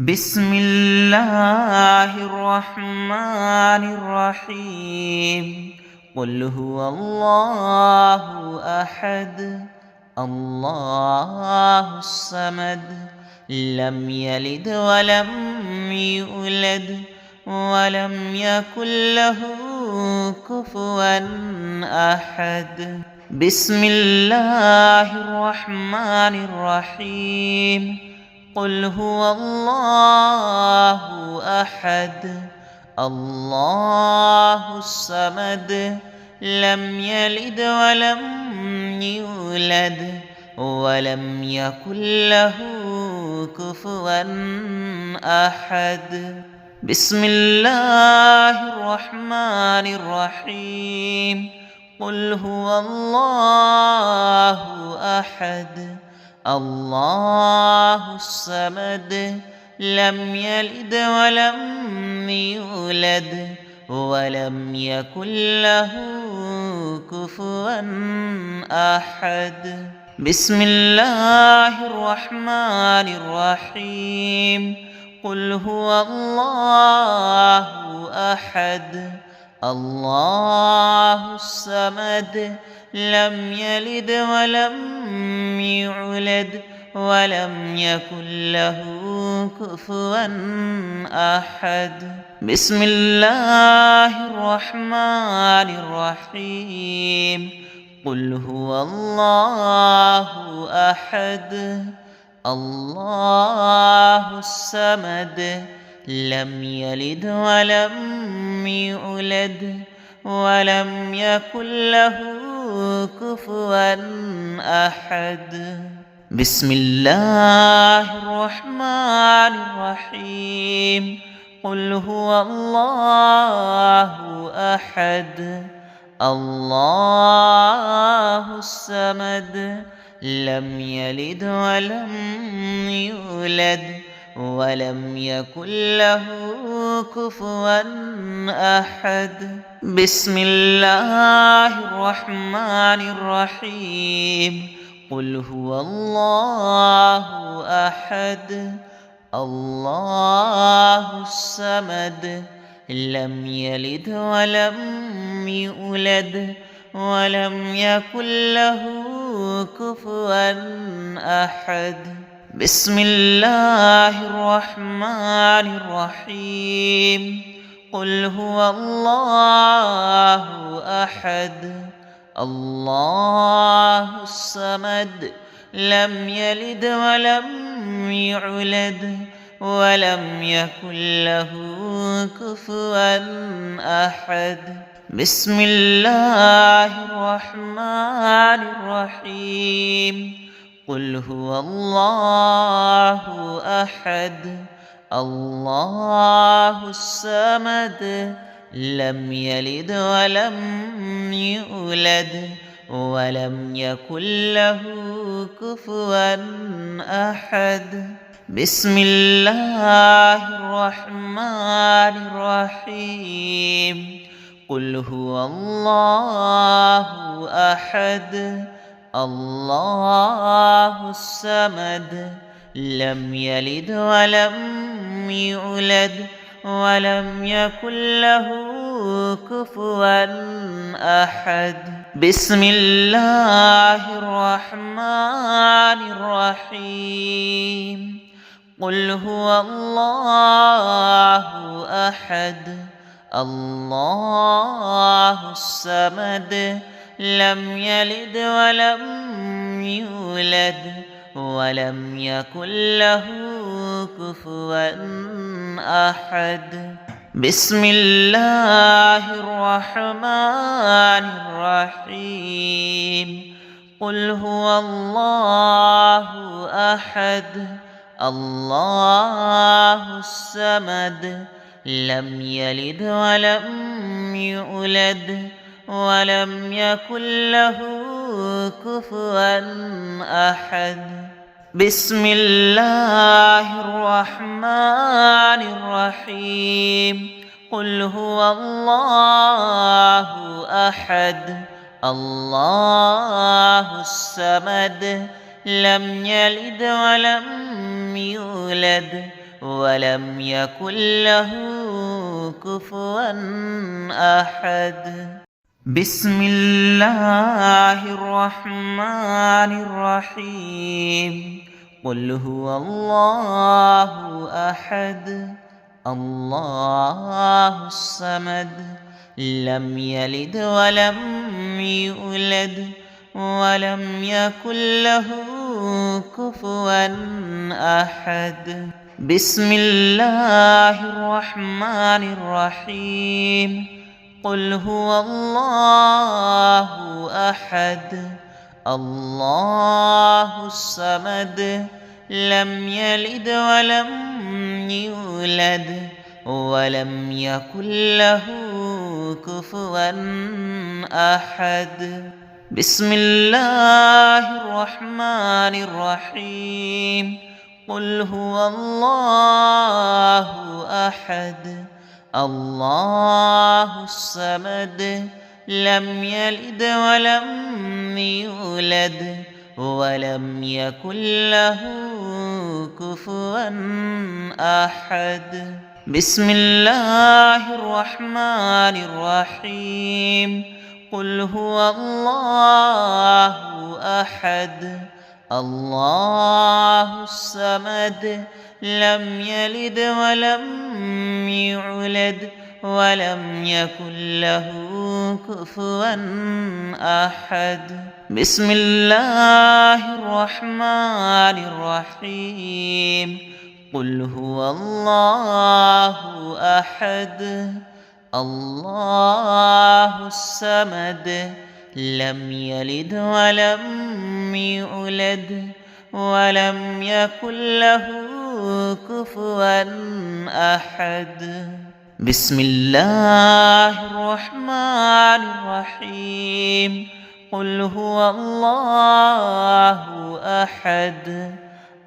بسم الله الرحمن الرحيم. قل هو الله أحد الله الصمد لم يلد ولم يولد ولم يكن له كفوا أحد. بسم الله الرحمن الرحيم. قل هو الله أحد الله الصمد لم يلد ولم يولد ولم يكن له كفوا أحد. بسم الله الرحمن الرحيم. قل هو الله أحد الله الصمد لم يلد ولم يولد ولم يكن له كفوا أحد. بسم الله الرحمن الرحيم. قل هو الله أحد الله الصمد لم يلد ولم يولد ولم يكن له كفوا أحد. بسم الله الرحمن الرحيم. قل هو الله أحد الله الصمد لم يلد ولم يولد ولم يكن له كفوا أحد. بسم الله الرحمن الرحيم. قل هو الله أحد الله الصمد لم يلد ولم يولد ولم يكن له كفوا أحد. بسم الله الرحمن الرحيم. قل هو الله أحد الله الصمد لم يلد ولم يولد ولم يكن له كفوا أحد. بسم الله الرحمن الرحيم. قل هو الله أحد الله الصمد لم يلد ولم يولد ولم يكن له كفوا أحد. بسم الله الرحمن الرحيم. قل هو الله أحد الله الصمد لم يلد ولم يولد ولم يكن له كفوا أحد. بسم الله الرحمن الرحيم. قل هو الله أحد الله الصمد لم يلد ولم يولد ولم يكن له كفوا أحد. بسم الله الرحمن الرحيم. قل هو الله أحد الله الصمد لم يلد ولم يولد ولم يكن له كفوا أحد. بسم الله الرحمن الرحيم. قل هو الله أحد الله الصمد لم يلد ولم يولد ولم يكن له كفوا أحد. بسم الله الرحمن الرحيم. قل هو الله أحد الله الصمد لم يلد ولم يولد ولم يكن له كفوا أحد. بسم الله الرحمن الرحيم. قل هو الله أحد الله الصمد لم يلد ولم يولد ولم يكن له كفوا أحد. بسم الله الرحمن الرحيم. قل هو الله أحد الله الصمد لم يلد ولم يولد ولم يكن له كفوا أحد. بسم الله الرحمن الرحيم. قل هو الله أحد الله الصمد لم يلد ولم يولد ولم يكن له كفوا أحد. بسم الله الرحمن الرحيم. قل هو الله أحد الله الصمد لم يلد ولم يولد ولم يكن له كفوا أحد. بسم الله الرحمن الرحيم. قل هو الله أحد الله الصمد لم يلد ولم يولد ولم يكن له كفوا أحد. بسم الله الرحمن الرحيم. قل هو الله أحد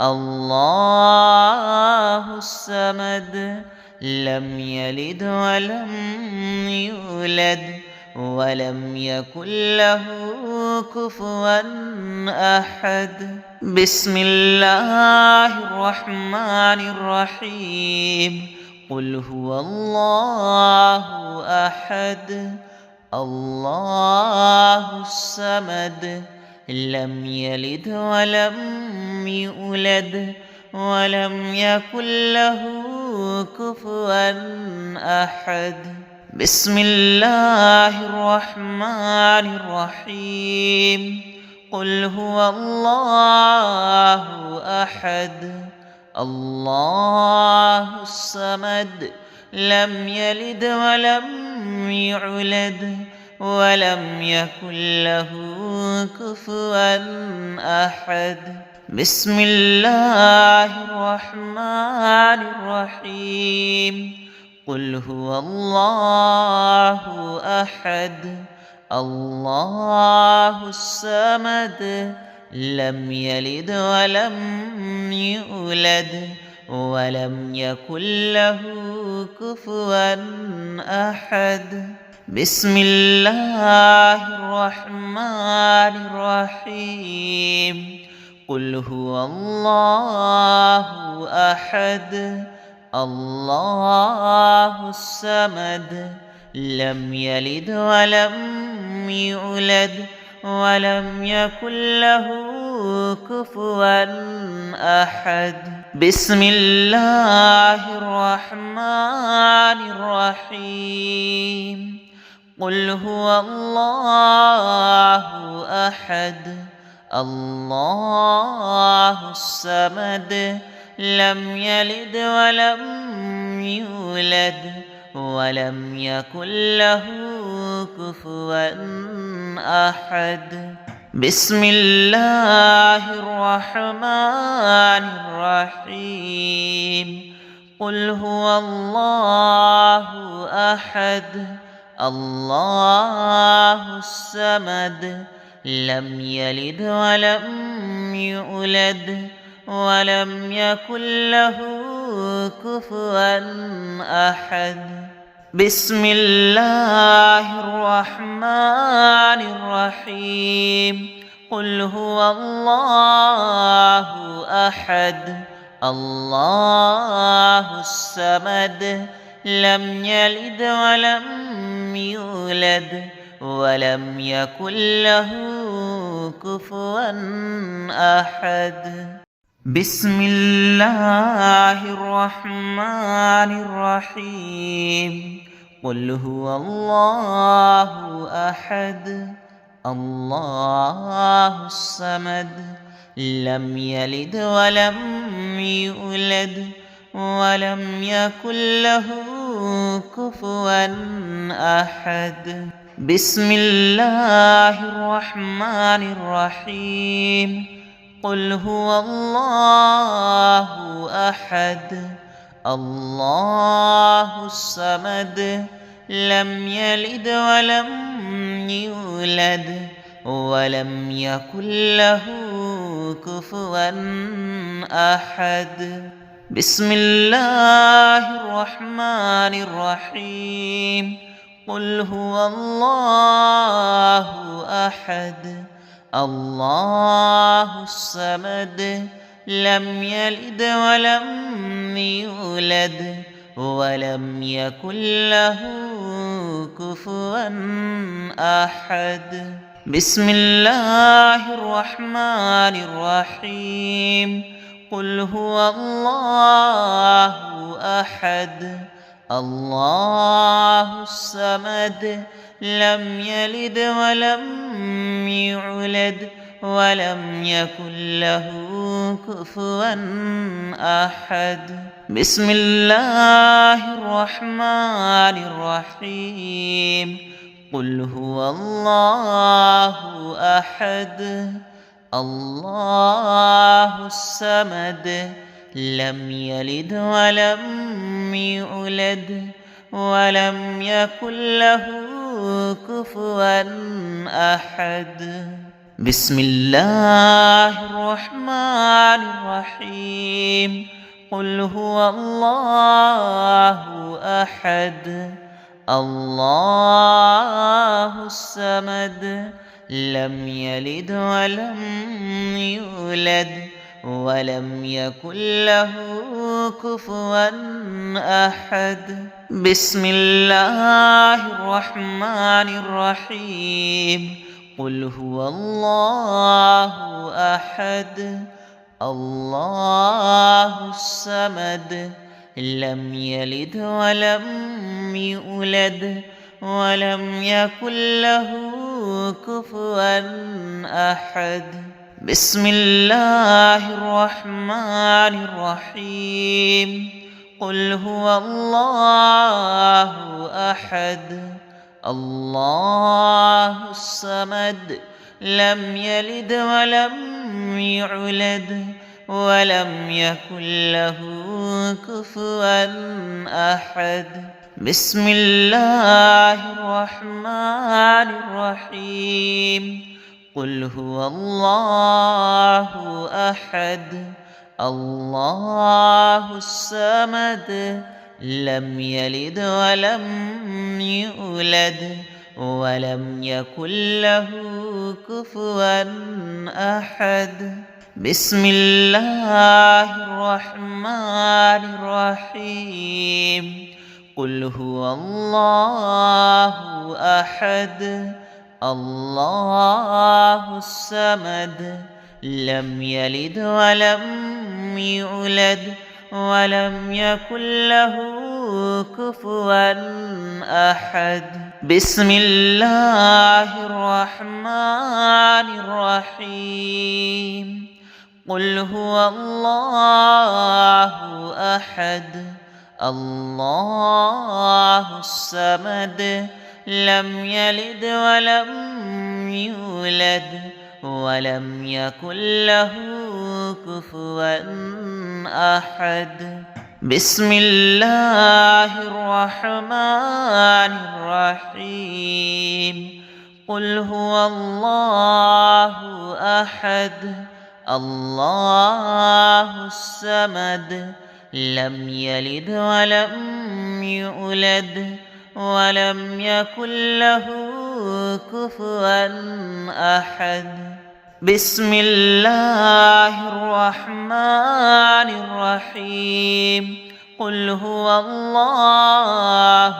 الله الصمد لم يلد ولم يولد ولم يكن له كفوا أحد. بسم الله الرحمن الرحيم. قل هو الله أحد الله الصمد لم يلد ولم يولد ولم يكن له كفوا أحد. بسم الله الرحمن الرحيم. قل هو الله أحد الله الصمد لم يلد ولم يولد ولم يكن له كفوا أحد. بسم الله الرحمن الرحيم. قل هو الله أحد الله الصمد لم يلد ولم يولد ولم يكن له كفوا أحد. بسم الله الرحمن الرحيم. قل هو الله أحد الله الصمد لم يلد ولم يولد ولم يكن له كفوا أحد. بسم الله الرحمن الرحيم. قل هو الله أحد الله الصمد لم يلد ولم يولد ولم يكن له كفوا أحد. بسم الله الرحمن الرحيم. قل هو الله أحد الله الصمد لم يلد ولم يولد ولم يكن له كفوا أحد. بسم الله الرحمن الرحيم. قل هو الله أحد الله الصمد لم يلد ولم يولد ولم يكن له كفوا أحد. بسم الله الرحمن الرحيم. قل هو الله أحد الله الصمد لم يلد ولم يولد ولم يكن له كفوا أحد. بسم الله الرحمن الرحيم. قل هو الله أحد الله الصمد لم يلد ولم يولد ولم يكن له كفوا أحد. بسم الله الرحمن الرحيم. قل هو الله أحد الله الصمد لم يلد ولم يولد ولم يكن له كفوا أحد. بسم الله الرحمن الرحيم. قل هو الله أحد الله الصمد لم يلد ولم يولد ولم يكن له كفوا أحد. بسم الله الرحمن الرحيم. قل هو الله أحد الله الصمد لم يلد ولم يولد ولم يكن له كفوا أحد. بسم الله الرحمن الرحيم. قل هو الله أحد الله الصمد لم يلد ولم يولد ولم يكن له كفوا أحد. بسم الله الرحمن الرحيم. قل هو الله أحد الله الصمد لم يلد ولم يولد ولم يكن له كفوا أحد. بسم الله الرحمن الرحيم. قل هو الله أحد الله الصمد لم يلد ولم يولد ولم يكن له كفوا أحد. بسم الله الرحمن الرحيم. قل هو الله أحد الله الصمد لم يلد ولم يولد ولم يكن له كفوا أحد. بسم الله الرحمن الرحيم. قل هو الله أحد الله الصمد لم يلد ولم يولد ولم يكن له كفوا أحد. بسم الله الرحمن الرحيم. قل هو الله أحد الله الصمد لم يلد ولم يولد ولم يكن له كفوا أحد. بسم الله الرحمن الرحيم. قل هو الله أحد الله الصمد لم يلد ولم يولد ولم يكن له كفوا أحد. بسم الله الرحمن الرحيم قل هو الله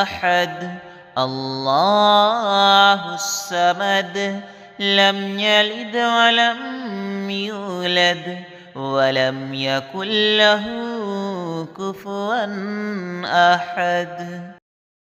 أحد الله الصمد لم يلد ولم يولد ولم يكن له كفوا أحد.